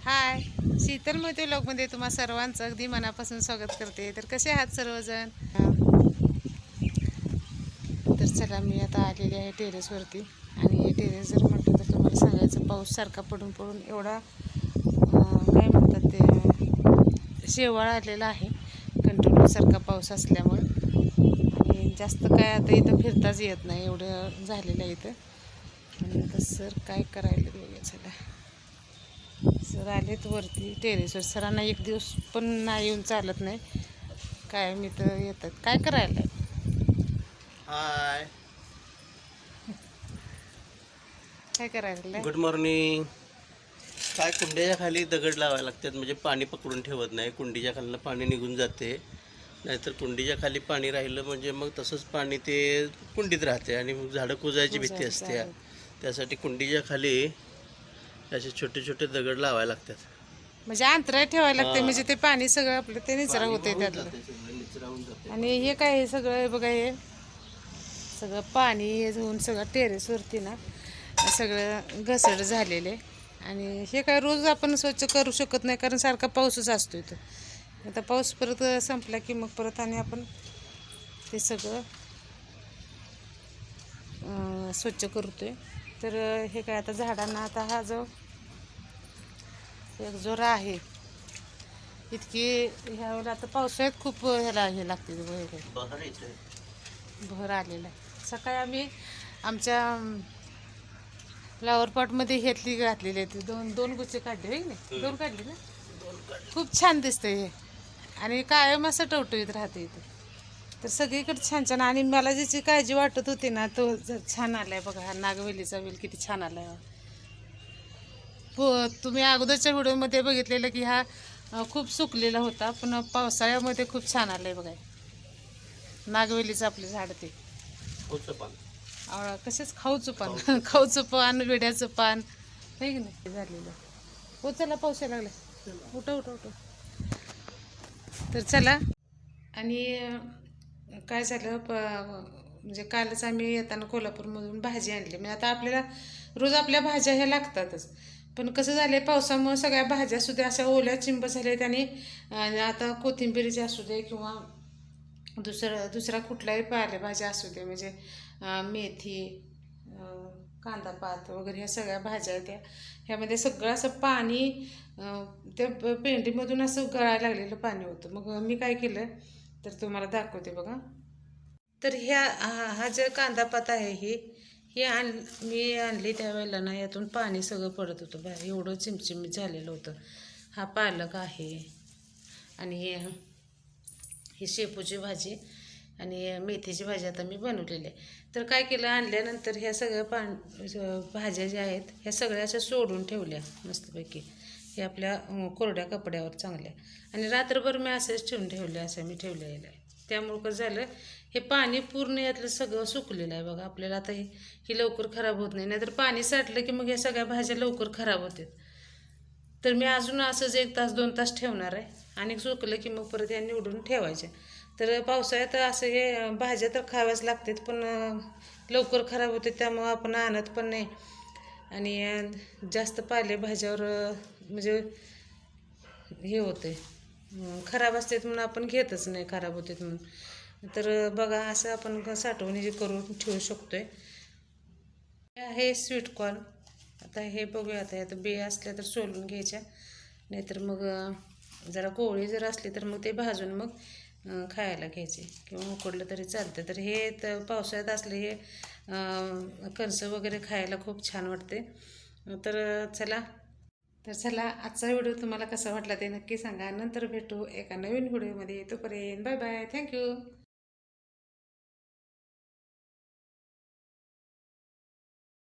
हाय, शीतल मोहिते व्लॉगमध्ये तुम्हा सर्वांचं अगदी मनापासून स्वागत करते. तर कसे आहात सर्वजण? तर चला, मी आता आलेले आहे टेरेसवरती. आणि टेरेस जर म्हटलं तर तुम्हाला सांगायचं, पाऊस सारखा पडून पडून एवढा काय म्हणतात ते, शेवाळ आलेला आहे कंटिन्यू सारखा पाऊस असल्यामुळे. आणि जास्त काय आता इथं फिरताच येत नाही, एवढं झालेलं आहे इथं. आणि आता सर काय करायला बघा. चला, सर आलेत वरती टेरेसवर. सरांना एक दिवस पण नाही येऊन चालत नाही, काय मी तर येतात. काय करायला? हाय, काय करायला? Good morning. काय कुंडीच्या खाली दगड लावायला लागतात, म्हणजे पाणी पकडून ठेवत नाही. कुंडीच्या खालीनं पाणी निघून जाते, नाहीतर कुंडीच्या खाली पाणी राहिलं म्हणजे मग तसंच पाणी ते कुंडीत राहते आणि मग झाडं कुजायची भीती असते. त्यासाठी कुंडीच्या खाली असे छोटे छोटे दगड लावायला लागतात. म्हणजे अंतराळ ठेवायला लागते, म्हणजे हां, ते पाणी सगळं आपलं ते निचरा पाणी होते वाहून त्यातलं. जाते, सगळं निचरावून जाते. आणि हे काय, हे सगळं हे बघा, हे सगळं पाणी हे होऊन सगळं टेरेसवरती ना सगळं घसड झालेले. आणि हे काय रोज आपण स्वच्छ करू शकत नाही, कारण सारखा पाऊसच असतो इथं. आता पाऊस परत संपला की मग परत आणि आपण ते सगळं स्वच्छ करतोय. तर हे काय, आता झाडांना आता हा जो एक जोरा आहे इतकी, ह्या वेळेला आता पावसाळ्यात खूप ह्याला हे लागते बहर येते. भर आलेला आहे. सकाळी आम्ही आमच्या फ्लावर पॉटमध्ये घेतली घातलेली आहे, दोन दोन गुच्छे काढले होय की नाही? दोन काढले ना. खूप छान दिसतंय हे, आणि कायम असं टवटवीत राहते इथं. तर सगळीकडे छान छान. आणि मला ज्याची काळजी वाटत होती ना, तो छान आलाय बघा. हा नागवेलीचा वेल किती छान आलाय. तुम्ही अगोदरच्या व्हिडिओमध्ये बघितलेलं की हा खूप सुकलेला होता, पण पावसाळ्यामध्ये खूप छान आलाय बघा. नागवेलीचं आपलं झाड ते कसेच खाऊचं पान खाऊचं पान, विड्याचं पान आहे की नाही झालेलं. हो चला, पाऊस यायला लागला. उठा उठा उठा. तर चला. आणि काय झालं, म्हणजे कालच आम्ही येताना कोल्हापूरमधून भाजी आणली. म्हणजे आता आपल्याला रोज आपल्या भाज्या ह्या लागतातच, पण कसं झालं आहे, पावसामुळे सगळ्या भाज्या असू दे अशा ओल्या चिंब झाल्या आहेत. आणि आता कोथिंबिरीची असू दे किंवा दुसरा कुठलाही पालेभाज्या असू दे, म्हणजे मेथी, कांदापात वगैरे ह्या सगळ्या भाज्या आहेत. ह्यामध्ये सगळं असं पाणी त्या पेंडीमधून असं गळायला लागलेलं पाणी होतं. मग मी काय केलं तर तुम्हाला दाखवते बघा. तर हा जो कांदापात आहे, ही मी आणली त्यावेळेला ना, यातून पाणी सगळं पडत होतं बाहेर, एवढं चिमचिमीत झालेलं होतं. हा पालक आहे, आणि ही शेपूची भाजी आणि मेथीची भाजी आता मी बनवलेली आहे. तर काय केलं, आणल्यानंतर ह्या सगळ्या भाज्या ज्या आहेत ह्या सगळ्या अशा सोडून ठेवल्या मस्तपैकी, हे आपल्या कोरड्या कपड्यावर चांगल्या. आणि रात्रभर मी असेच ठेवून ठेवल्या, असं मी ठेवलेलं आहे. त्यामुळं कसं झालं, हे पाणी पूर्ण यातलं सगळं सुकलेलं आहे बघा. आपल्याला आता ही लवकर खराब होत नाही, नाहीतर पाणी साठलं की मग ह्या सगळ्या भाज्या लवकर खराब होतात. तर मी अजून असंच 1 तास 2 तास ठेवणार आहे, आणि सुकलं की मग परत या निवडून ठेवायच्या. तर पावसाळ्यात असं हे भाज्या तर खाव्याच लागतात, पण लवकर खराब होते, त्यामुळं आपण आणत पण नाही. आणि जास्त पालेभाज्यावर म्हणजे हे होते, खराब असते म्हणून आपण घेतच नाही, खराब होते म्हणून. तर बघा, असं आपण साठवणी जे करून ठेवू शकतोय. हे आहे स्वीटकॉर्न. आता हे बघूया, आता ह्यात बिया असल्या तर सोलून घ्यायच्या, नाहीतर मग जरा कोवळी जर असली तर मग ते भाजून मग खायला घ्यायचे, किंवा उकडलं तरी चालतं. तर हे तर पावसाळ्यात असले हे कणसं वगैरे खायला खूप छान वाटते. तर चला, आजचा व्हिडिओ तुम्हाला कसा वाटला ते नक्की सांगा. नंतर भेटू एका नवीन व्हिडिओमध्ये. तोपर्यंत बाय बाय, थँक्यू.